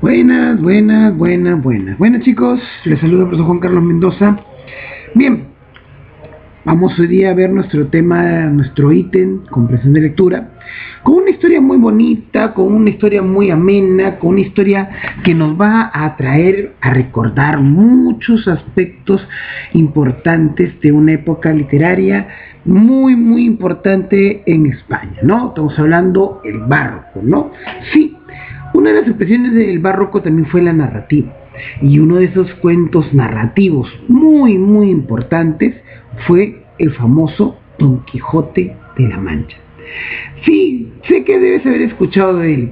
Buenas, buenas, buenas, buenas. Buenas chicos, les saluda el profesor Juan Carlos Mendoza. Bien, vamos hoy día a ver nuestro tema, nuestro ítem, comprensión de lectura, con una historia muy bonita, con una historia muy amena, con una historia que nos va a atraer a recordar muchos aspectos importantes de una época literaria muy importante en España, ¿no? Estamos hablando del barroco, ¿no? Sí. Una de las expresiones del barroco también fue la narrativa, y uno de esos cuentos narrativos muy importantes fue el famoso Don Quijote de la Mancha. Sí, sé que debes haber escuchado de él,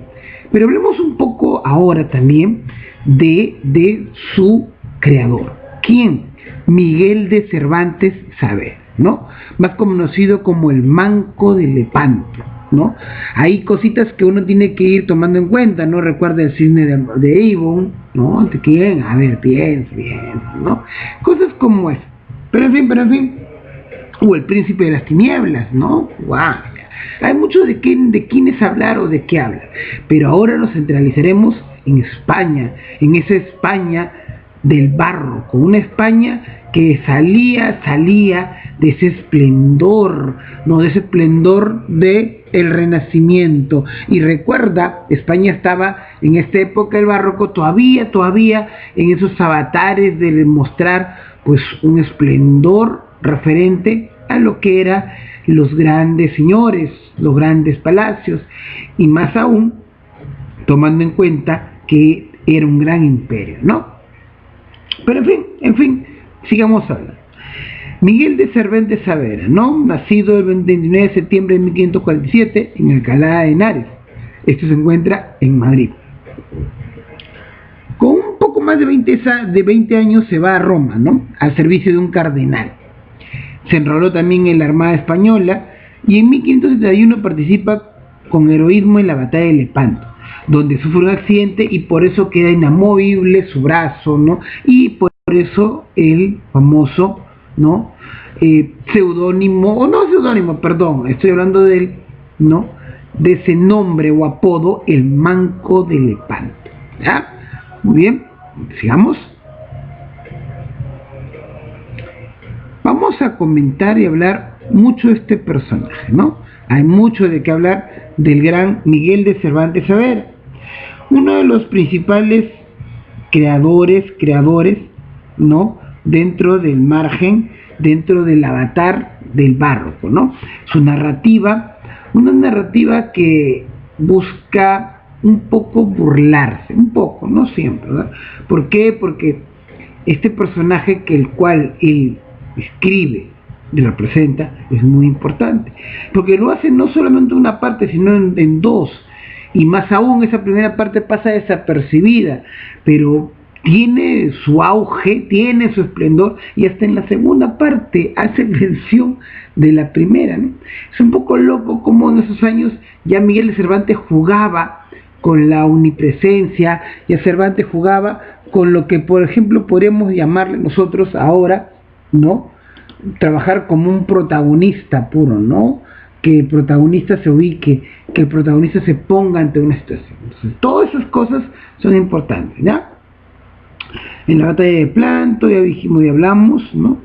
pero hablemos un poco ahora también de su creador. ¿Quién? Miguel de Cervantes Saavedra, ¿no? Más conocido como el Manco de Lepanto, ¿no? Hay cositas que uno tiene que ir tomando en cuenta, ¿no? Recuerda el cisne de Avon, ¿no? ¿Ante quién? A ver, piensa, ¿no? Cosas como eso. Pero en fin. O el príncipe de las tinieblas, ¿no? ¡Guau! Hay mucho de quiénes hablar o de qué hablar. Pero ahora nos centralizaremos en España, en esa España del barroco, una España que salía de ese esplendor, no, de ese esplendor de el Renacimiento. Y recuerda, España estaba en esta época del barroco todavía en esos avatares de mostrar pues un esplendor referente a lo que eran los grandes señores, los grandes palacios, y más aún tomando en cuenta que era un gran imperio, ¿no? Pero en fin, sigamos hablando. Miguel de Cervantes Saavedra, ¿no? Nacido el 29 de septiembre de 1547 en Alcalá de Henares. Esto se encuentra en Madrid. Con un poco más de 20 años se va a Roma, ¿no? Al servicio de un cardenal. Se enroló también en la Armada Española y en 1571 participa con heroísmo en la batalla de Lepanto, donde sufre un accidente y por eso queda inamovible su brazo, ¿no? Y por eso el famoso, ¿no? Estoy hablando del, ¿no? De ese nombre o apodo, el Manco de Lepanto. ¿Ya? Muy bien, sigamos. Vamos a comentar y hablar mucho de este personaje, ¿no? Hay mucho de qué hablar del gran Miguel de Cervantes Saavedra, uno de los principales creadores, ¿no? Dentro del margen, dentro del avatar del barroco, ¿no? Su narrativa, una narrativa que busca un poco burlarse, un poco, no siempre, ¿verdad? ¿Por qué? Porque este personaje que el cual él escribe y representa es muy importante, porque lo hace no solamente una parte, sino en dos, y más aún esa primera parte pasa desapercibida, pero tiene su auge, tiene su esplendor, y hasta en la segunda parte hace mención de la primera, ¿no? Es un poco loco como en esos años ya Miguel de Cervantes jugaba con la omnipresencia, ya Cervantes jugaba con lo que por ejemplo podríamos llamarle nosotros ahora, ¿no? Trabajar como un protagonista puro, ¿no? Que el protagonista se ubique, que el protagonista se ponga ante una situación. Entonces, todas esas cosas son importantes, ¿ya? En la batalla de Planto ya dijimos y hablamos, ¿no?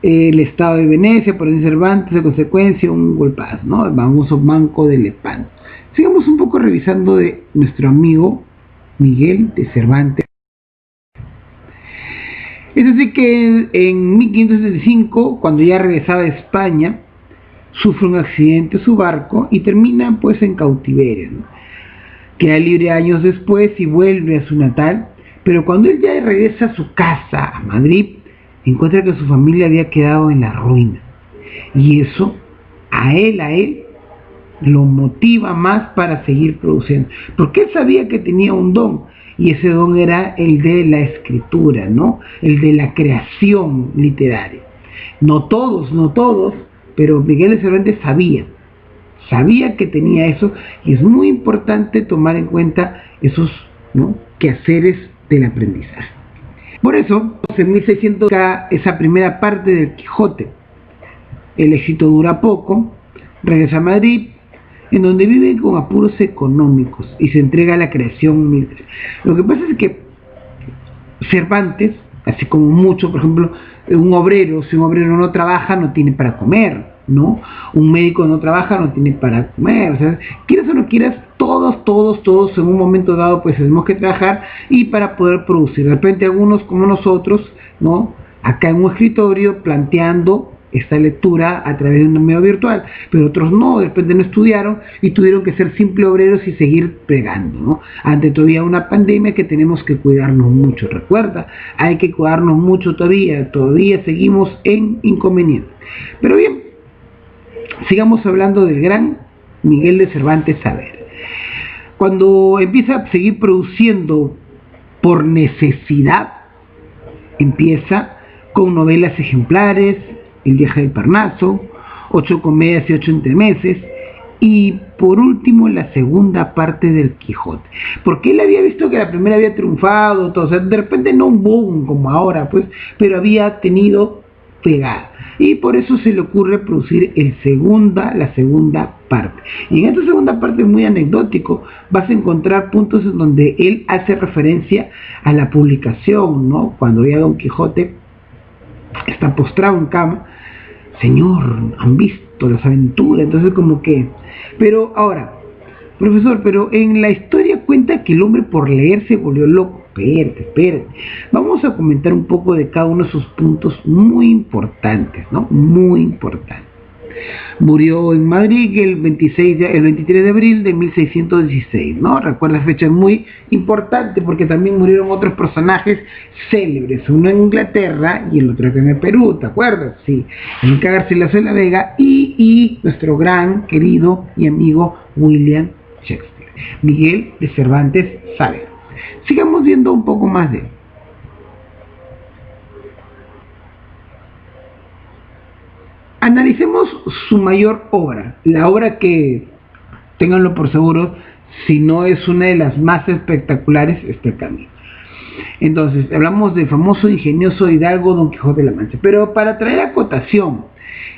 El estado de Venecia, por Cervantes, de consecuencia, un golpazo, ¿no? El famoso Manco de Lepanto. Sigamos un poco revisando de nuestro amigo Miguel de Cervantes. Es así que en 1575, cuando ya regresaba a España, sufre un accidente su barco y termina pues en cautiverio, ¿no? Queda libre años después y vuelve a su natal, pero cuando él ya regresa a su casa, a Madrid, encuentra que su familia había quedado en la ruina. Y eso a él lo motiva más para seguir produciendo, porque él sabía que tenía un don, y ese don era el de la escritura, ¿no? El de la creación literaria. No todos, pero Miguel de Cervantes sabía que tenía eso, y es muy importante tomar en cuenta esos, ¿no?, quehaceres del aprendizaje. Por eso, en 1600, esa primera parte del Quijote, el éxito dura poco, regresa a Madrid, en donde viven con apuros económicos y se entrega a la creación literaria. Lo que pasa es que Cervantes, así como mucho, por ejemplo, un obrero, si un obrero no trabaja, no tiene para comer, ¿no? Un médico no trabaja, no tiene para comer, o sea, quieras o no quieras, todos en un momento dado pues tenemos que trabajar y para poder producir. De repente algunos como nosotros, ¿no? Acá en un escritorio planteando esta lectura a través de un medio virtual, pero otros no, de repente no estudiaron y tuvieron que ser simples obreros y seguir pegando, ¿no? Ante todavía una pandemia que tenemos que cuidarnos mucho, recuerda, hay que cuidarnos mucho todavía seguimos en inconveniente. Pero bien, sigamos hablando del gran Miguel de Cervantes Saavedra. Cuando empieza a seguir produciendo por necesidad, empieza con novelas ejemplares, El viaje del Parnaso, 8 comedias y 8 entremeses, y por último la segunda parte del Quijote, porque él había visto que la primera había triunfado, todo, o sea, de repente no un boom como ahora, pues, pero había tenido pegada, y por eso se le ocurre producir la segunda parte. Y en esta segunda parte es muy anecdótico, vas a encontrar puntos en donde él hace referencia a la publicación, ¿no? Cuando ya Don Quijote está postrado en cama, señor, han visto las aventuras, entonces como que, pero ahora, profesor, pero en la historia cuenta que el hombre por leer se volvió loco. Espérate, vamos a comentar un poco de cada uno de sus puntos muy importantes, ¿no? Muy importantes. Murió en Madrid el 23 de abril de 1616, ¿no? Recuerda, fecha muy importante porque también murieron otros personajes célebres, uno en Inglaterra y el otro acá en el Perú, ¿te acuerdas? Sí, Enrique Garcilaso de la Vega y nuestro gran, querido y amigo William Shakespeare, Miguel de Cervantes Saavedra. Sigamos viendo un poco más de él. Analicemos su mayor obra, la obra que, ténganlo por seguro, si no es una de las más espectaculares, está el camino. Entonces, hablamos del famoso ingenioso Hidalgo Don Quijote de la Mancha, pero para traer acotación,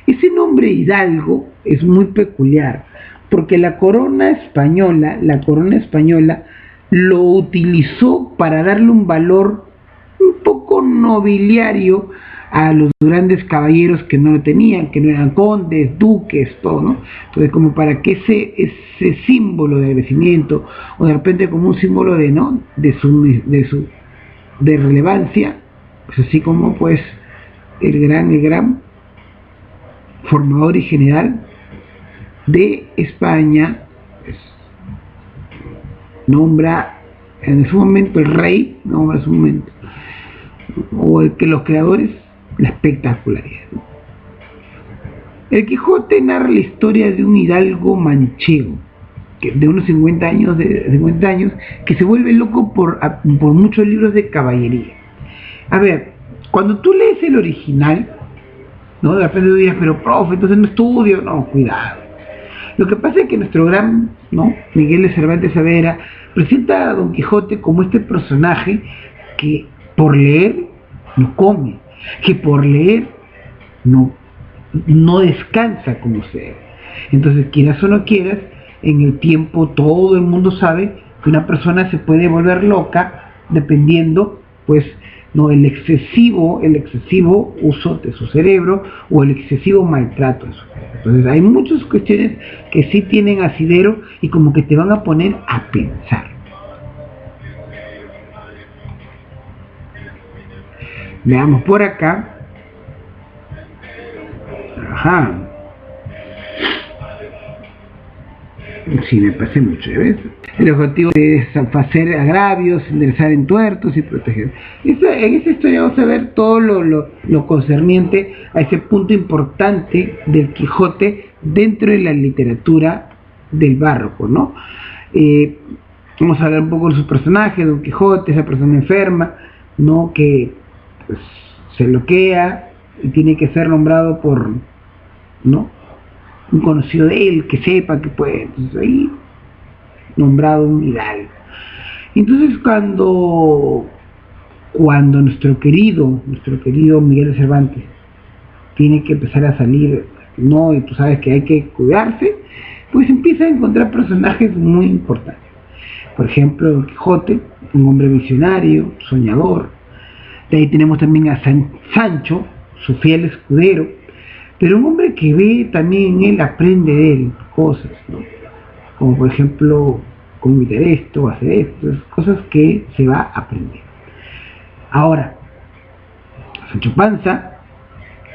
ese nombre Hidalgo es muy peculiar, porque la corona española lo utilizó para darle un valor un poco nobiliario a los grandes caballeros que no lo tenían, que no eran condes, duques, todo, ¿no? Entonces, como para que ese símbolo de agradecimiento, o de repente como un símbolo de, ¿no? de relevancia, pues así como pues el gran formador y general de España, pues, nombra en su momento el rey, nombra en su momento, o el que los creadores, la espectacularidad. El Quijote narra la historia de un hidalgo manchego de unos 50 años, que se vuelve loco por muchos libros de caballería. A ver, cuando tú lees el original, ¿no? De repente tú dirás, pero profe, entonces no estudio, no, cuidado. Lo que pasa es que nuestro gran, ¿no? Miguel de Cervantes Saavedra presenta a Don Quijote como este personaje que por leer no come, que por leer no descansa como sea. Entonces, quieras o no quieras, en el tiempo todo el mundo sabe que una persona se puede volver loca dependiendo, pues, no, el excesivo uso de su cerebro o el excesivo maltrato de su cerebro. Entonces hay muchas cuestiones que sí tienen asidero y como que te van a poner a pensar. Veamos por acá. Ajá. Sí, me pasé mucho, ¿ves? El objetivo es hacer agravios, enderezar entuertos y proteger. En esta historia vamos a ver todo lo concerniente a ese punto importante del Quijote dentro de la literatura del barroco, ¿no? Vamos a hablar un poco de sus personajes, Don Quijote, esa persona enferma, ¿no? Que pues, se bloquea y tiene que ser nombrado por, ¿no? Un conocido de él, que sepa que puede, entonces ahí nombrado un hidalgo. Entonces cuando nuestro querido Miguel de Cervantes tiene que empezar a salir, no, y tú sabes que hay que cuidarse, pues empieza a encontrar personajes muy importantes. Por ejemplo, Don Quijote, un hombre visionario, soñador. De ahí tenemos también a Sancho, su fiel escudero, pero un hombre que ve también en él, aprende de él cosas, ¿no? Como por ejemplo, cómo evitar esto, hacer esto, cosas que se va a aprender. Ahora, Sancho Panza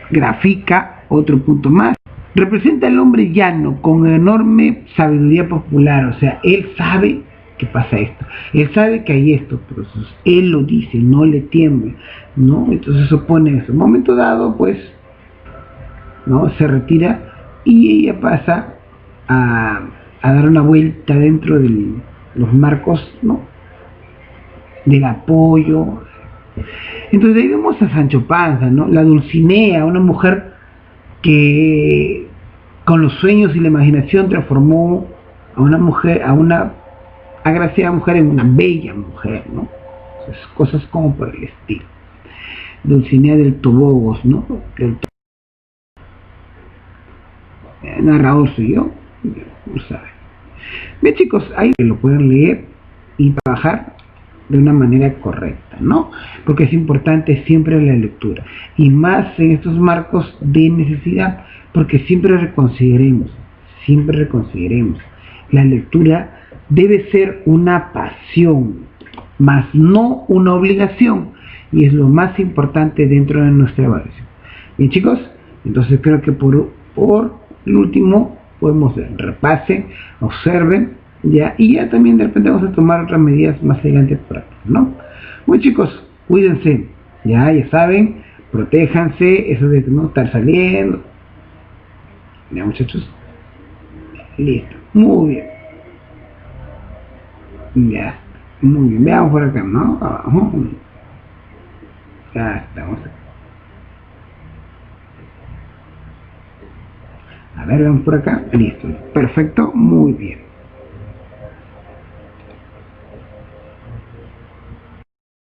grafica otro punto más. Representa al hombre llano con enorme sabiduría popular, o sea, él sabe que pasa esto, él sabe que hay estos procesos, él lo dice, no le tiembla, ¿no? Entonces se opone eso. En un momento dado, pues, ¿no? Se retira y ella pasa a dar una vuelta dentro de los marcos, ¿no? Del apoyo. Entonces ahí vemos a Sancho Panza, ¿no? La Dulcinea, una mujer que con los sueños y la imaginación transformó a una mujer, a una agraciada mujer en una bella mujer, ¿no? Entonces, cosas como por el estilo. Dulcinea del Tobogos, ¿no? Narrador soy yo, lo saben. Bien chicos, ahí lo pueden leer y trabajar de una manera correcta, ¿no? Porque es importante siempre la lectura, y más en estos marcos de necesidad, porque siempre reconsideremos, la lectura debe ser una pasión, más no una obligación, y es lo más importante dentro de nuestra evaluación. Bien chicos, entonces creo que por el último podemos ver, repasen, observen, ya, y ya también de repente vamos a tomar otras medidas más adelante prácticas, ¿no? Bueno chicos, cuídense, ya saben, protéjanse, eso de no estar saliendo. Ya muchachos, listo, muy bien, ya, muy bien, veamos por acá, ¿no? Abajo, ya estamos aquí. A ver, vamos por acá, listo, perfecto, muy bien.